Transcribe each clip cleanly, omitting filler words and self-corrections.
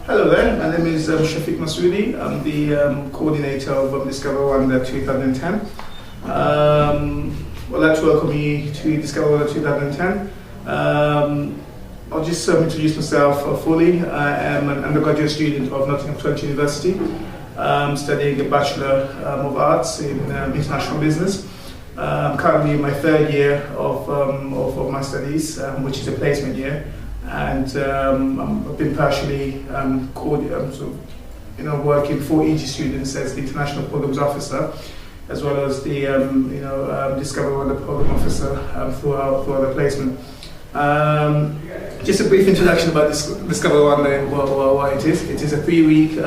Hello there, my name is Shafiq Masudi. I'm the coordinator of Discover Rwanda 2010. I'd like to welcome you to Discover Rwanda 2010. I'll just introduce myself fully. I am an undergraduate student of Nottingham Trent University, studying a Bachelor of Arts in International Business. I'm currently in my third year of my studies, which is a placement year. And I've been partially working for Aegis Students as the International Programmes Officer, as well as the Discover Rwanda Programmes Officer throughout the placement. Just a brief introduction about Discover Rwanda and what it is. It is a 3-week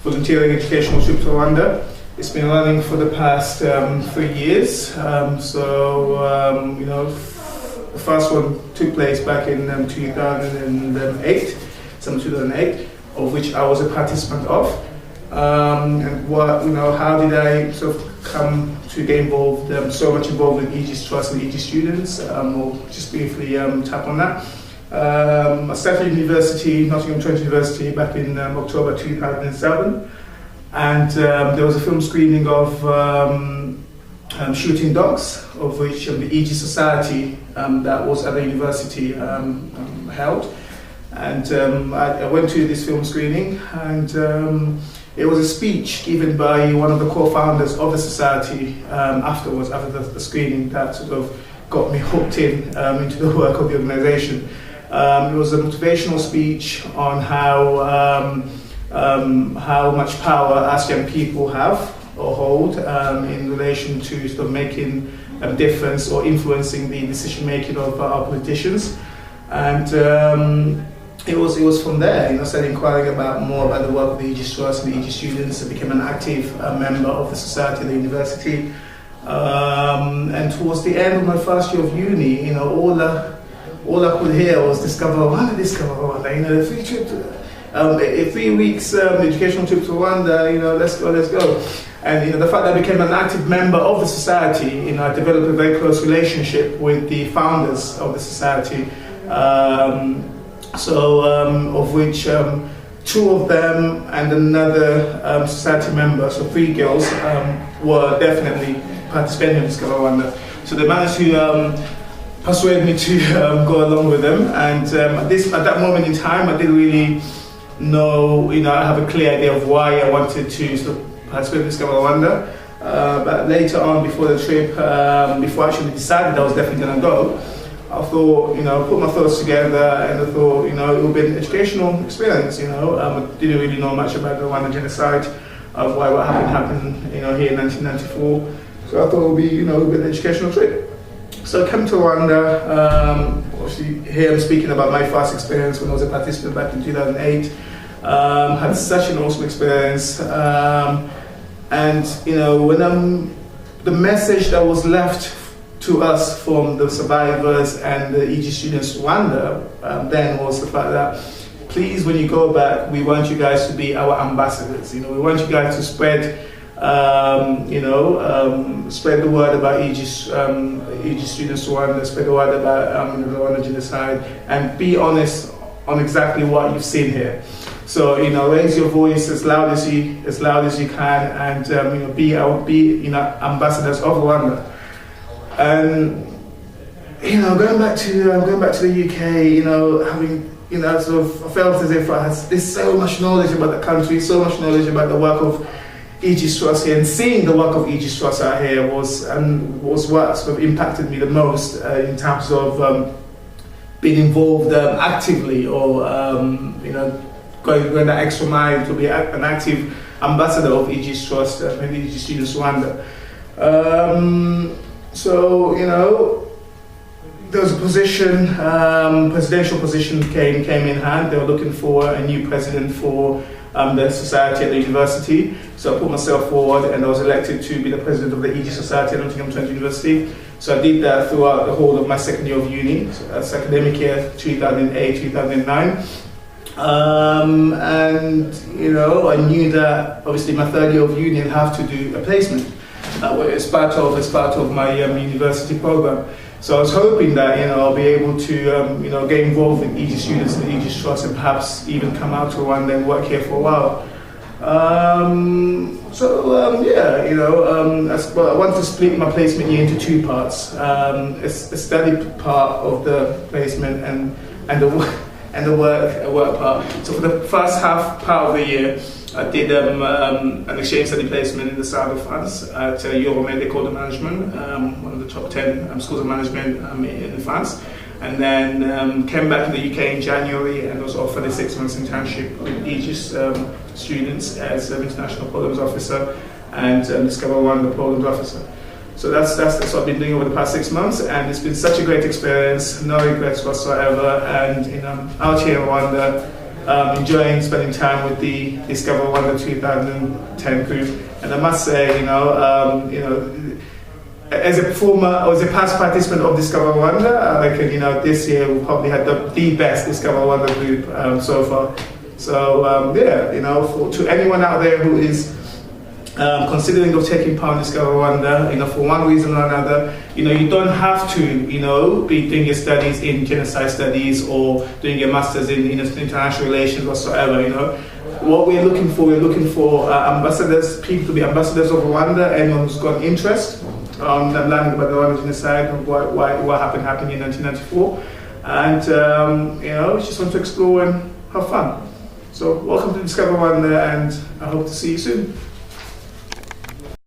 volunteering educational trip to Rwanda. It's been running for the past 3 years. The first one took place back in 2008, summer 2008, of which I was a participant of. And how did I sort of come to get involved, so much involved with Aegis Trust and Aegis Students? We'll just briefly tap on that. I started university, Nottingham Trent University, back in October 2007, and there was a film screening of Shooting Dogs, of which the Aegis Society that was at the university held. And I went to this film screening, and it was a speech given by one of the co-founders of the society afterwards, after the screening, that sort of got me hooked into the work of the organisation. It was a motivational speech on how much power us young people have or hold in relation to sort of making a difference or influencing the decision making of our politicians. And it was from there, I started inquiring more about the work of the Aegis Trust and the Aegis Students. I became an active member of the society at the university. And towards the end of my first year of uni, all I could hear was Discover Rwanda, Discover Rwanda. A 3 weeks educational trip to Rwanda, let's go. And the fact that I became an active member of the society, I developed a very close relationship with the founders of the society. Of which 2 of them and another society member, so 3 girls, were definitely participating in Discover Rwanda. So they managed to persuade me to go along with them. And at that moment in time, I didn't really know, I have a clear idea of why I wanted to sort of participate in Discover Rwanda. But later on, before the trip, before I actually decided I was definitely going to go, I thought, put my thoughts together, and I thought, it would be an educational experience. I didn't really know much about the Rwanda genocide, of why what happened, here in 1994. So I thought it would be, an educational trip. So I came to Rwanda. Obviously, here I'm speaking about my first experience when I was a participant back in 2008. Had such an awesome experience, and when the message that was left to us from the survivors and the Aegis Students Rwanda then was the fact that, please, when you go back, we want you guys to be our ambassadors. We want you guys to spread, spread the word about Aegis Students Rwanda, spread the word about the Rwanda genocide, and be honest on exactly what you've seen here. So raise your voice as loud as you can, and be ambassadors of Rwanda. And going back to the UK, having sort of, I felt as if there's so much knowledge about the country, so much knowledge about the work of Aegis Trust here, and seeing the work of Aegis Trust out here was what sort of impacted me the most in terms of being involved actively, or going that extra mile to be an active ambassador of Aegis Trust and Aegis Students Rwanda. There was a position, presidential position came in hand. They were looking for a new president for the society at the university. So I put myself forward, and I was elected to be the president of the Aegis Society at Nottingham Trent University. So I did that throughout the whole of my second year of uni, so that's academic year 2008-2009. I knew that obviously my third year of uni I'd have to do a placement. As part of my university program. So I was hoping that, you know, I'll be able to, you know, get involved with Aegis Students and Aegis Trust, and perhaps even come out to Rwanda and work here for a while. Yeah, you know, well, I want to split my placement year into two parts. A study part of the placement and the work part. So for the first half part of the year, I did an exchange study placement in the south of France at Euromed École de Management, one of the top 10 schools of management in France. And then came back to the UK in January and was offered a 6 months internship with Aegis Students as an International Programmes Officer and Discover Rwanda Programmes Officer. So that's what I've been doing over the past 6 months, and it's been such a great experience, no regrets whatsoever. And, you know, out here in Rwanda, enjoying spending time with the Discover Rwanda 2010 group. And I must say, you know, as a past participant of Discover Rwanda, I reckon, you know, this year we probably had the best Discover Rwanda group so far. So yeah, you know, to anyone out there who is considering of taking part in Discover Rwanda, you know, for one reason or another, you know, you don't have to, you know, be doing your studies in genocide studies or doing your masters in international relations whatsoever. You know, what we're looking for ambassadors, people to be ambassadors of Rwanda. Anyone who's got interest on learning about the Rwanda genocide and what happened in 1994, and you know, just want to explore and have fun. So welcome to Discover Rwanda, and I hope to see you soon.